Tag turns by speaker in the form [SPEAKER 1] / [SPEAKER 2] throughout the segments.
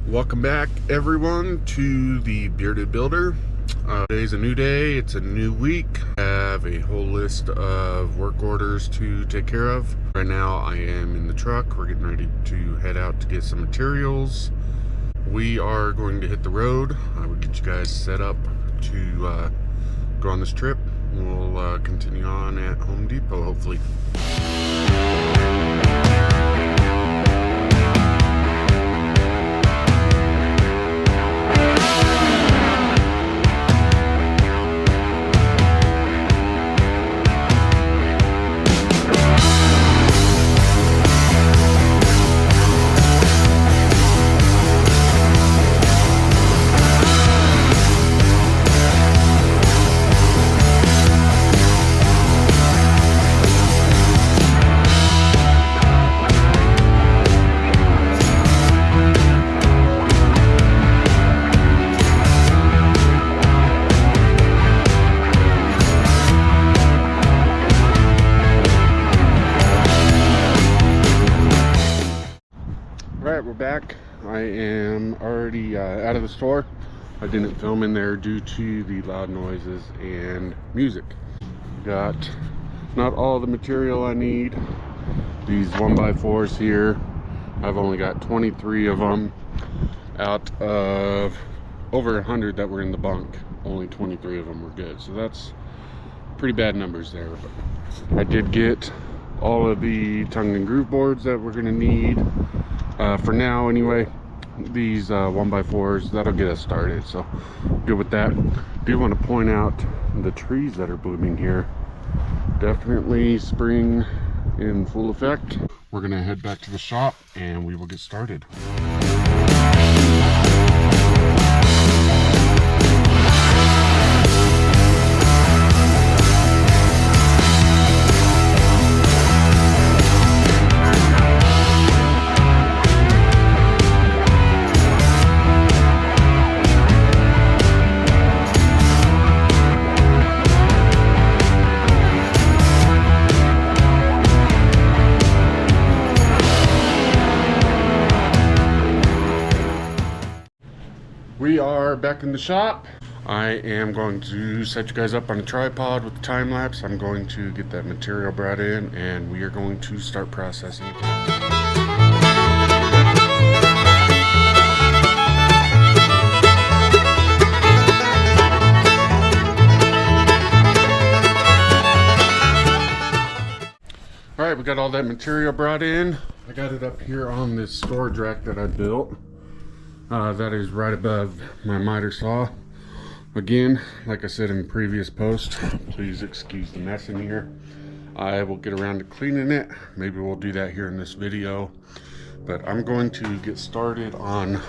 [SPEAKER 1] Welcome back, everyone, to the Bearded Builder. Today's a new day. It's a new week. I have a whole list of work orders to take care of. Right now, I am in the truck. We're getting ready to head out to get some materials. We are going to hit the road. I will get you guys set up to go on this trip. We'll continue on at Home Depot, hopefully. Alright, we're back. I am already out of the store. I didn't film in there due to the loud noises and music. Got not all the material I need. These 1x4s here, I've only got 23 of them out of over 100 that were in the bunk. Only 23 of them were good, so that's pretty bad numbers there. But I did get all of the tongue and groove boards that we're going to need. For now anyway. These 1x4s, that'll get us started, so good with that. Do want to point out the trees that are blooming here. Definitely spring in full effect. We're gonna head back to the shop and we will get started. We are back in the shop. I am going to set you guys up on a tripod with the time lapse. I'm going to get that material brought in and we are going to start processing it. Alright, we got all that material brought in. I got it up here on this storage rack that I built. That is right above my miter saw. Again, like I said in the previous post, please excuse the mess in here. I will get around to cleaning it. Maybe we'll do that here in this video. But I'm going to get started on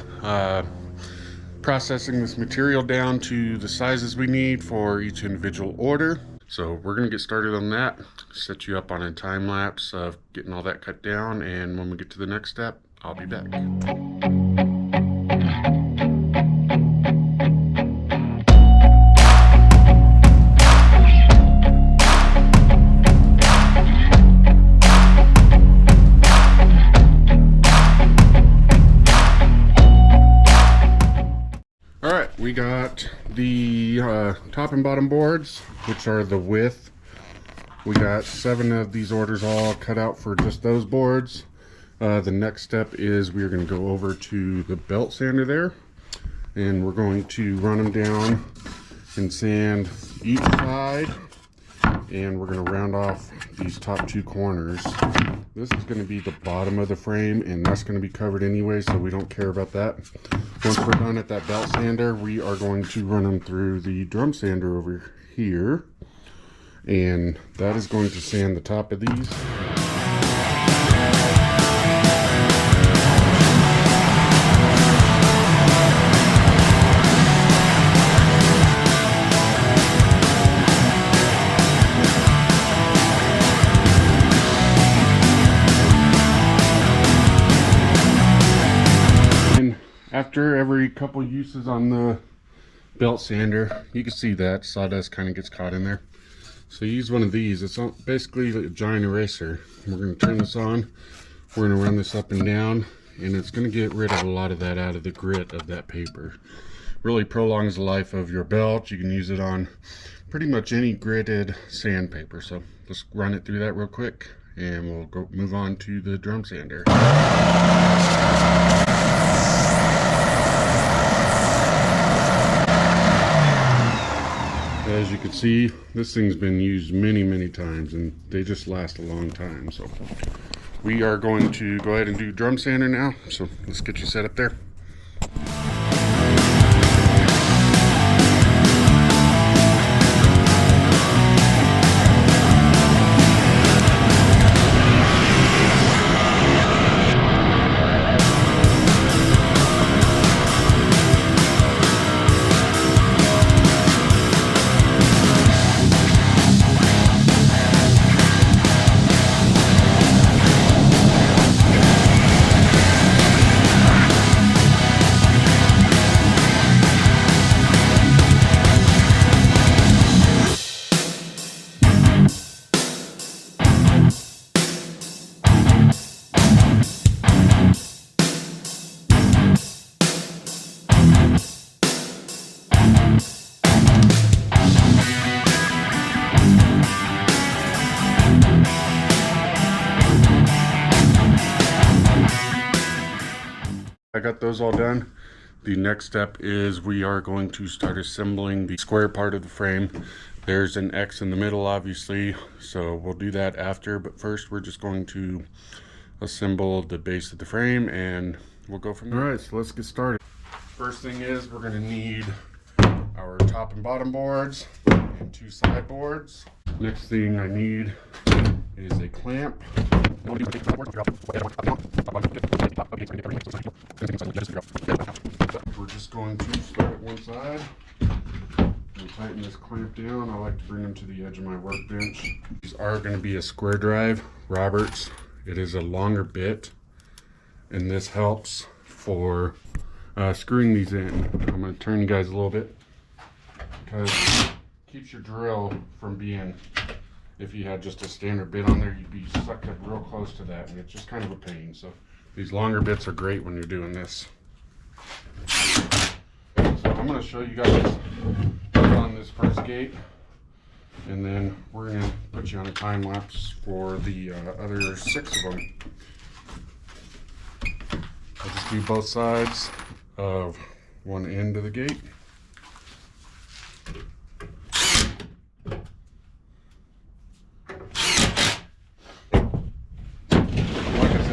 [SPEAKER 1] processing this material down to the sizes we need for each individual order. So we're going to get started on that. Set you up on a time lapse of getting all that cut down, and when we get to the next step, I'll be back. Alright, we got the top and bottom boards, which are the width. We got 7 of these orders all cut out for just those boards. The next step is we're going to go over to the belt sander there, and we're going to run them down and sand each side, and we're going to round off these top 2 corners. This is going to be the bottom of the frame, and that's going to be covered anyway, so we don't care about that. Once we're done at that belt sander, we are going to run them through the drum sander over here, and that is going to sand the top of these. After every couple uses on the belt sander, you can see that sawdust kind of gets caught in there. So use one of these. It's basically like a giant eraser. We're going to turn this on. We're going to run this up and down, and it's going to get rid of a lot of that out of the grit of that paper. Really prolongs the life of your belt. You can use it on pretty much any gritted sandpaper. So let's run it through that real quick, and we'll go move on to the drum sander. As you can see, this thing's been used many times, and they just last a long time. So we are going to go ahead and do drum sander now. So let's get you set up there. I got those all done. The next step is we are going to start assembling the square part of the frame. There's an X in the middle, obviously, so we'll do that after, but first we're just going to assemble the base of the frame and we'll go from there. All right, so let's get started. First thing is we're going to need our top and bottom boards and 2 side boards. Next thing I need is a clamp. We're just going to start at one side and tighten this clamp down. I like to bring them to the edge of my workbench. These are going to be a square drive Roberts. It is a longer bit, and this helps for screwing these in. I'm going to turn you guys a little bit because it keeps your drill from being, if you had just a standard bit on there, you'd be sucked up real close to that, and it's just kind of a pain. So these longer bits are great when you're doing this. So I'm going to show you guys on this first gate, and then we're going to put you on a time lapse for the other 6 of them. I'll just do both sides of one end of the gate.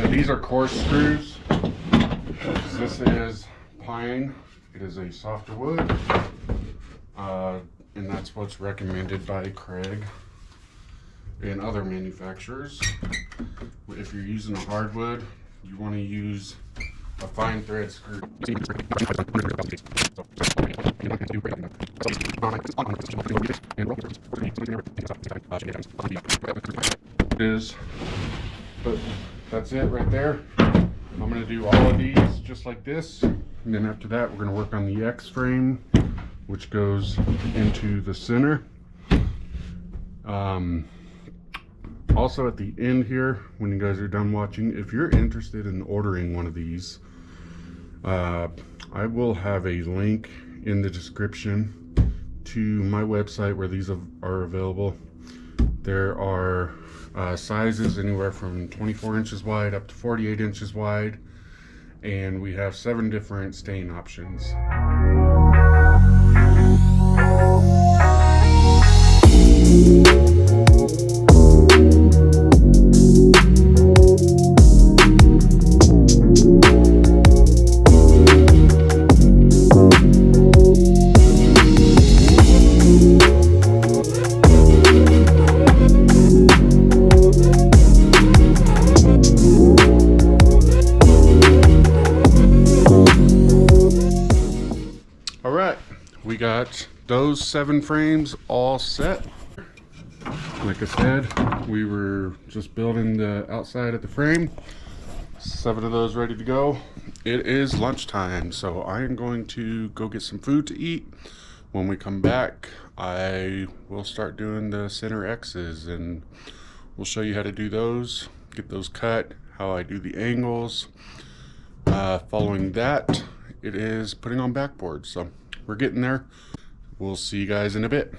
[SPEAKER 1] These are coarse screws. This is pine. It is a softer wood, and that's what's recommended by Craig and other manufacturers. If you're using a hardwood, you want to use a fine thread screw. But that's it right there. I'm going to do all of these just like this, and then after that we're going to work on the X frame, which goes into the center. Also at the end here, when you guys are done watching, if you're interested in ordering one of these, I will have a link in the description to my website where these are available. There are sizes anywhere from 24 inches wide up to 48 inches wide, and we have 7 different stain options. We got those 7 frames all set. Like I said, we were just building the outside of the frame. 7 of those ready to go. It is lunchtime, so I am going to go get some food to eat. When we come back, I will start doing the center X's, and we'll show you how to do those, get those cut, how I do the angles, Following that, it is putting on backboards. So we're getting there. We'll see you guys in a bit.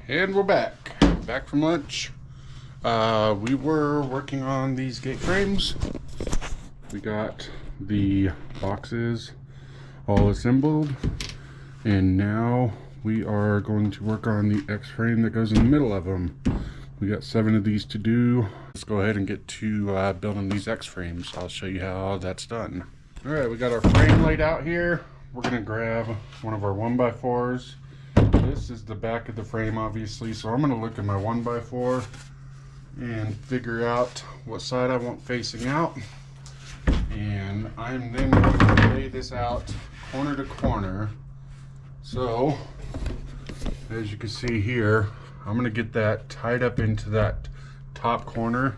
[SPEAKER 1] And we're back from lunch. We were working on these gate frames. We got the boxes all assembled, and now we are going to work on the X frame that goes in the middle of them. We got 7 of these to do. Let's go ahead and get to building these X frames. I'll show you how that's done. All right, we got our frame laid out here. We're gonna grab one of our 1x4s. This is the back of the frame, obviously, so I'm gonna look at my 1x4 and figure out what side I want facing out. And I'm then going to lay this out corner to corner. So, as you can see here, I'm going to get that tied up into that top corner,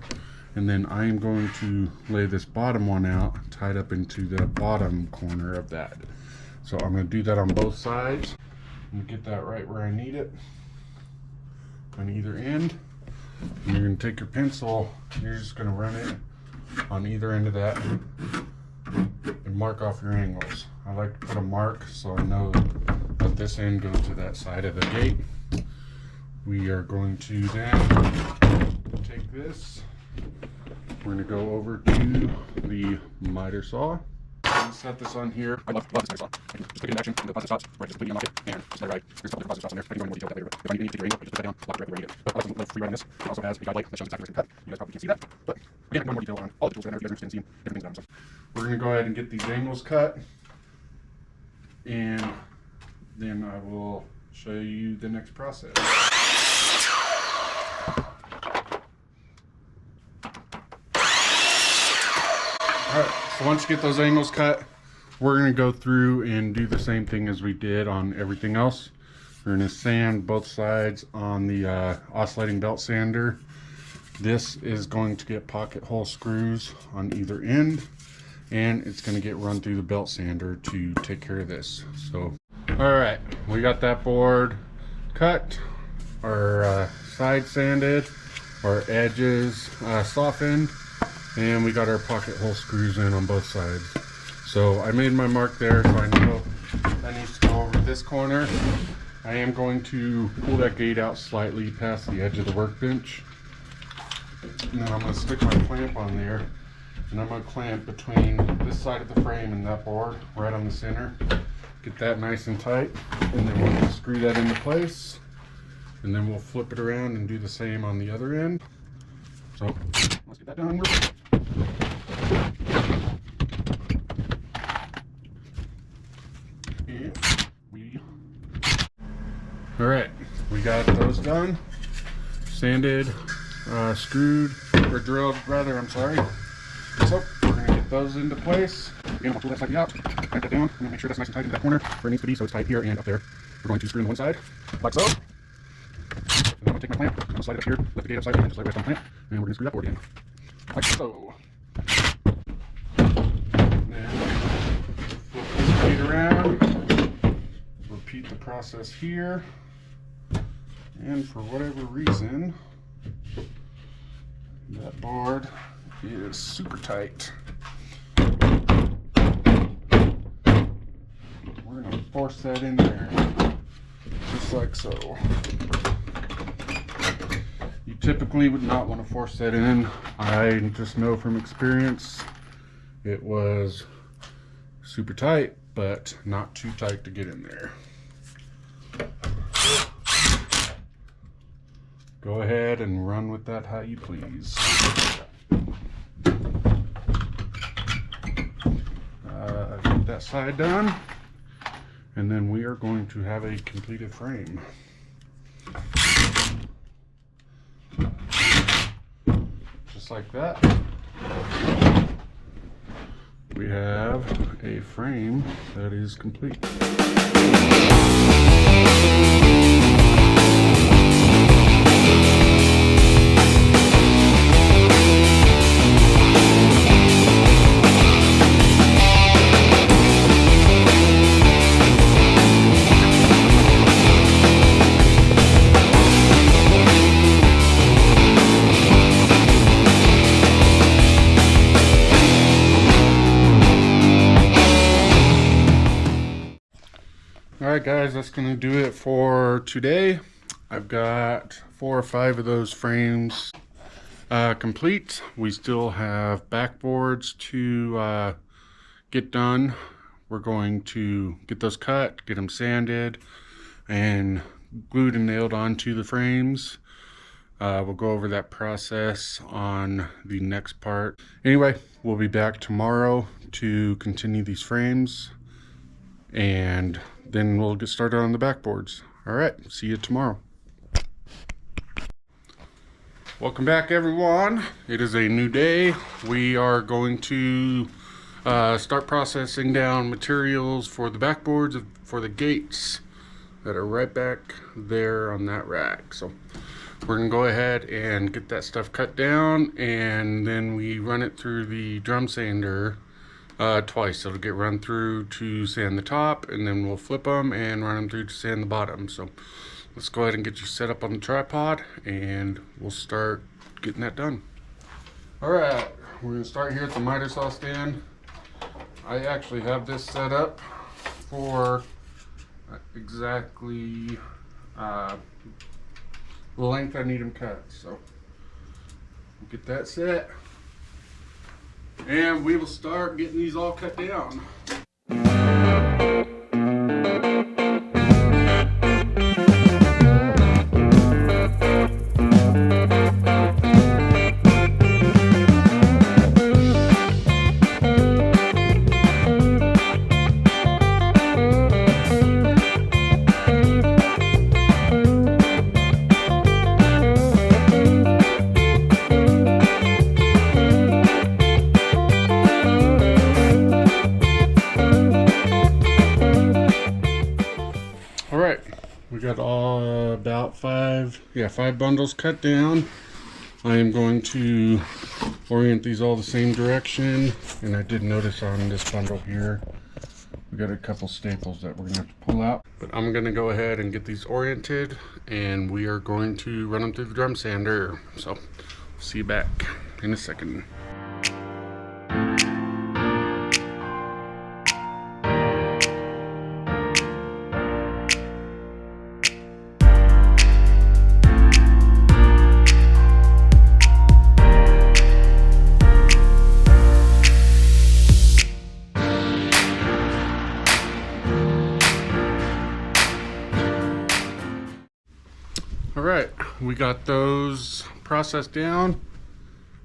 [SPEAKER 1] and then I am going to lay this bottom one out tied up into the bottom corner of that. So I'm going to do that on both sides and get that right where I need it on either end. And you're going to take your pencil, you're just going to run it on either end of that and mark off your angles. I like to put a mark so I know that this end goes to that side of the gate. We are going to then take this, we're going to go over to the miter saw. Set this on here. I love this miter saw. Just put it in action, and the deposit stops, right, just completely unlock it, and just let it ride. There's a couple deposit stops on there. I can go into more detail with that later, but if I need to take your angle, I just put that down, lock it right where I need it. But I like free riding this. It also has a guide light that shows exactly where it's going to cut. You guys probably can't see that, but again, I can go more detail on all the tools that I know if you guys are interested in seeing different things about them. So we're going to go ahead and get these angles cut, and then I will show you the next process. Alright, so once you get those angles cut, we're going to go through and do the same thing as we did on everything else. We're going to sand both sides on the oscillating belt sander. This is going to get pocket hole screws on either end, and it's going to get run through the belt sander to take care of this. So, alright, we got that board cut, our side sanded, our edges softened, and we got our pocket hole screws in on both sides. So I made my mark there, so I know that needs to go over this corner. I am going to pull that gate out slightly past the edge of the workbench, and then I'm going to stick my clamp on there, and I'm going to clamp between this side of the frame and that board right on the center. Get that nice and tight, and then we'll screw that into place, and then we'll flip it around and do the same on the other end. So let's get that done. Alright, we got those done, sanded, screwed, or drilled rather, I'm sorry. So we're going to get those into place. Again, we'll pull that slightly out, clamp that down, and make sure that's nice and tight into that corner where it needs to be, so it's tight here and up there. We're going to screw in one side, like so. And then I'm going to take my clamp, I'm going to slide it up here, lift the gate up slightly, and just let it rest on the clamp, and we're going to screw that board in. Like so. And then flip this gate around, repeat the process here. And for whatever reason, that board is super tight. We're going to force that in there, just like so. You typically would not want to force that in. I just know from experience it was super tight, but not too tight to get in there. Go ahead and run with that how you please. Get that side done, and then we are going to have a completed frame. Just like that, we have a frame that is complete. Alright guys, that's going to do it for today. I've got 4 or 5 of those frames complete. We still have backboards to get done. We're going to get those cut, get them sanded, and glued and nailed onto the frames. We'll go over that process on the next part. Anyway, we'll be back tomorrow to continue these frames, and then we'll get started on the backboards. All right, see you tomorrow. Welcome back, everyone. It is a new day. We are going to start processing down materials for the backboards for the gates that are right back there on that rack. So we're gonna go ahead and get that stuff cut down, and then we run it through the drum sander twice. It'll get run through to sand the top, and then we'll flip them and run them through to sand the bottom. So let's go ahead and get you set up on the tripod, and we'll start getting that done. All right, we're gonna start here at the miter saw stand. I actually have this set up for exactly the length I need them cut. So we'll get that set, and we will start getting these all cut down. We got all about 5 bundles cut down. I am going to orient these all the same direction, and I did notice on this bundle here we got a couple staples that we're gonna have to pull out, but I'm gonna go ahead and get these oriented, and we are going to run them through the drum sander. So see you back in a second. Alright, we got those processed down.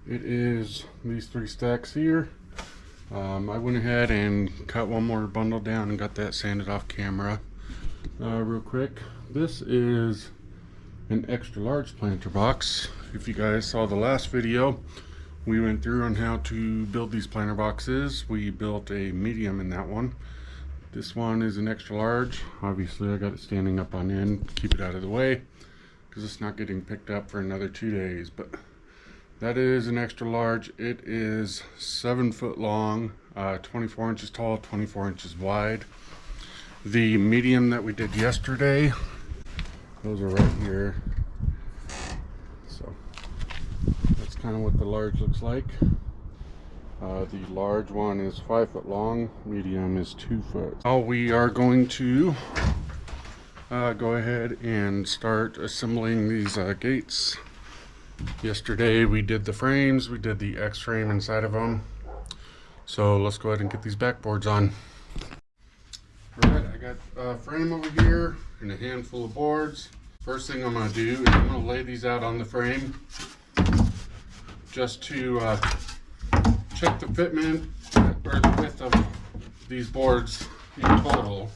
[SPEAKER 1] It is these 3 stacks here. I went ahead and cut one more bundle down and got that sanded off camera real quick. This is an extra large planter box. If you guys saw the last video, we went through on how to build these planter boxes. We built a medium in that one. This one is an extra large. Obviously I got it standing up on end, keep it out of the way, because it's not getting picked up for another 2 days. But that is an extra large. It is 7 foot long, 24 inches tall, 24 inches wide. The medium that we did yesterday, those are right here. So that's kind of what the large looks like. The large one is 5 foot long, medium is 2 foot. Now we are going to go ahead and start assembling these gates. Yesterday we did the frames, we did the X-frame inside of them. So let's go ahead and get these backboards on. Alright, I got a frame over here and a handful of boards. First thing I'm going to do is I'm going to lay these out on the frame just to check the fitment or the width of these boards in total,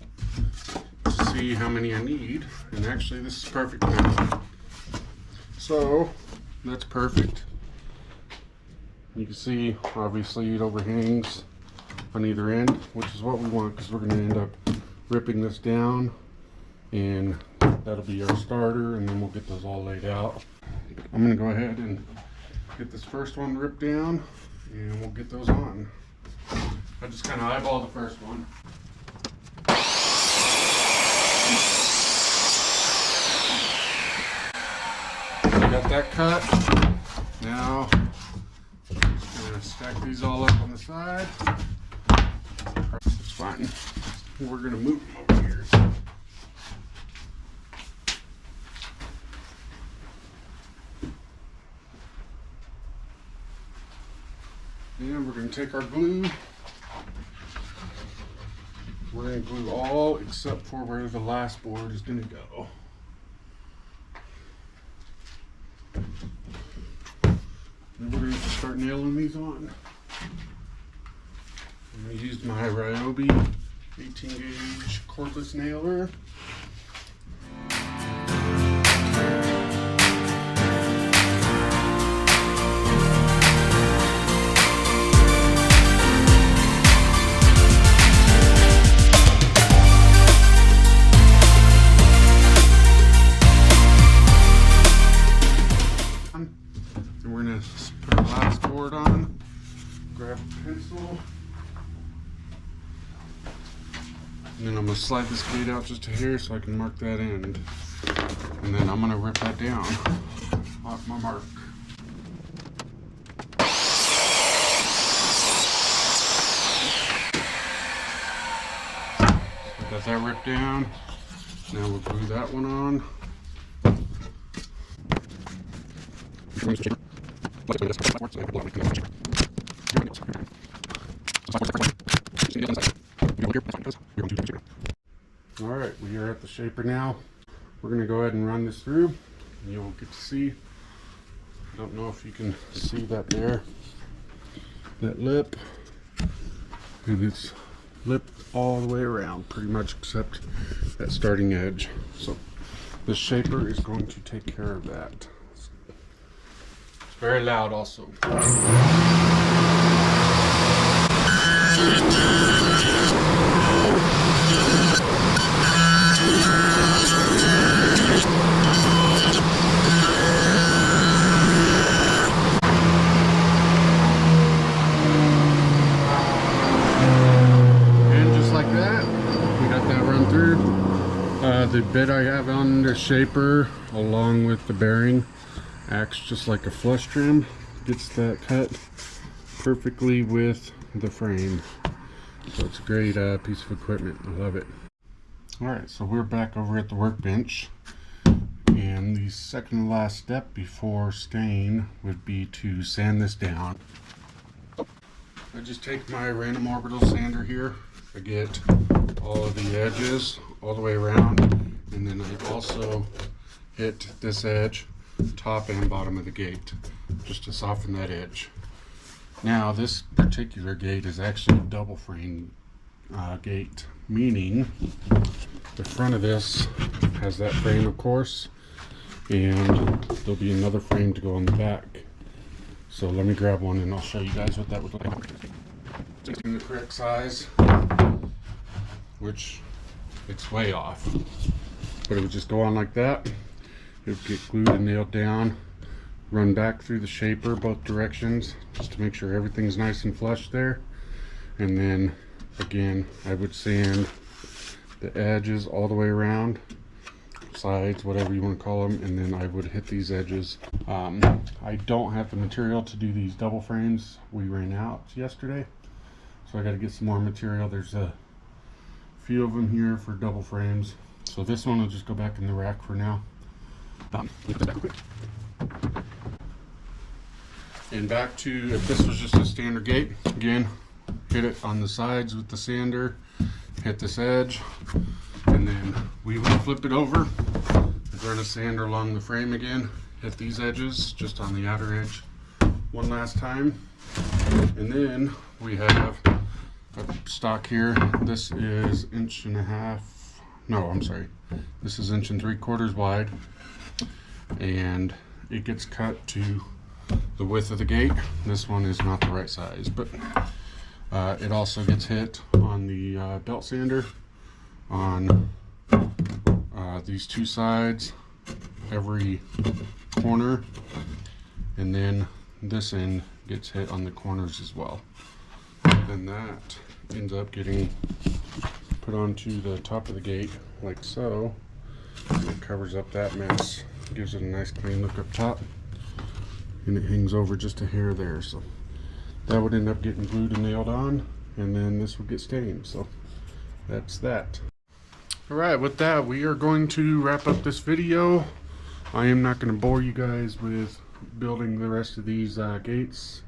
[SPEAKER 1] to see how many I need. And actually this is perfect now. So that's perfect. You can see obviously it overhangs on either end, which is what we want, because we're going to end up ripping this down, and that'll be our starter, and then we'll get those all laid out. I'm going to go ahead and get this first one ripped down, and we'll get those on. I just kind of eyeball the first one. Got that cut. Now I'm just gonna stack these all up on the side. It's fine. We're gonna move them over here. take our glue. We're going to glue all except for where the last board is going to go. Then we're going to start nailing these on. I'm going to use my Ryobi 18 gauge cordless nailer. And we're going to put our last board on, grab a pencil. And then I'm going to slide this gate out just a hair so I can mark that end. And then I'm going to rip that down off my mark. So I got that ripped down. Now we'll glue that one on. Alright, we are at the shaper now. We're going to go ahead and run this through and you'll get to see. I don't know if you can see that there. That lip. And it's lipped all the way around pretty much except that starting edge. So the shaper is going to take care of that. It's very loud also. The bit I have on the shaper along with the bearing acts just like a flush trim, gets that cut perfectly with the frame, so it's a great piece of equipment. I love it. Alright, so we're back over at the workbench, and the second to last step before staining would be to sand this down. I just take my random orbital sander here. I get all of the edges all the way around, and then I also hit this edge, top and bottom of the gate, just to soften that edge. Now this particular gate is actually a double frame gate, meaning the front of this has that frame, of course, and there'll be another frame to go on the back. So let me grab one and I'll show you guys what that would look like. In the correct size, which it's way off, but it would just go on like that. It would get glued and nailed down, run back through the shaper both directions just to make sure everything's nice and flush there, and then again I would sand the edges all the way around, sides, whatever you want to call them, and then I would hit these edges. I don't have the material to do these double frames. We ran out yesterday, so I got to get some more material. There's a few of them here for double frames, so this one will just go back in the rack for now. And back to, if this was just a standard gate, again, hit it on the sides with the sander, hit this edge, and then we will flip it over, run a sander along the frame again, hit these edges just on the outer edge one last time, and then we have stock here. This is 1.5 this is 1 3/4 wide, and it gets cut to the width of the gate. This one is not the right size, but it also gets hit on the belt sander on these two sides, every corner, and then this end gets hit on the corners as well. Then that ends up getting put onto the top of the gate like so, and it covers up that mess, gives it a nice clean look up top, and it hangs over just a hair there. So that would end up getting glued and nailed on, and then this would get stained. So that's that. Alright, with that we are going to wrap up this video. I am not going to bore you guys with building the rest of these gates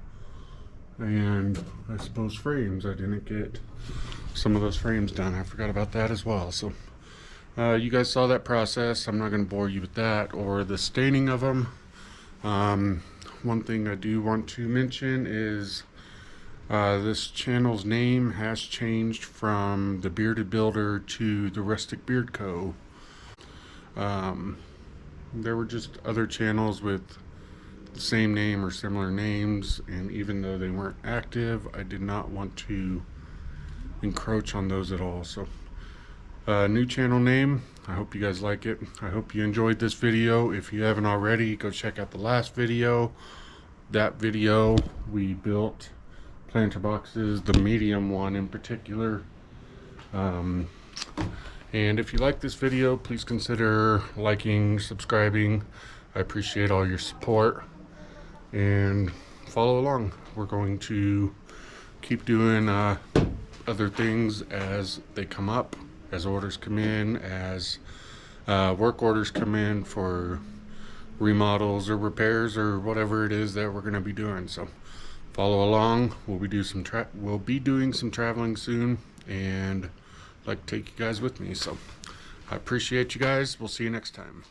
[SPEAKER 1] and I suppose frames. I didn't get some of those frames done. I forgot about that as well. So you guys saw that process. I'm not going to bore you with that or the staining of them. One thing I do want to mention is this channel's name has changed from The Bearded Builder to The Rustic Beard Co. There were just other channels with the same name or similar names, and even though they weren't active, I did not want to encroach on those at all. So new channel name. I hope you guys like it. I hope you enjoyed this video. If you haven't already, go check out the last video. That video we built planter boxes, the medium one in particular. And if you like this video, please consider liking, subscribing. I appreciate all your support, and follow along. We're going to keep doing other things as they come up, as orders come in, as work orders come in for remodels or repairs or whatever it is that we're going to be doing. So follow along. We'll be doing some traveling soon, and I'd like to take you guys with me. So I appreciate you guys. We'll see you next time.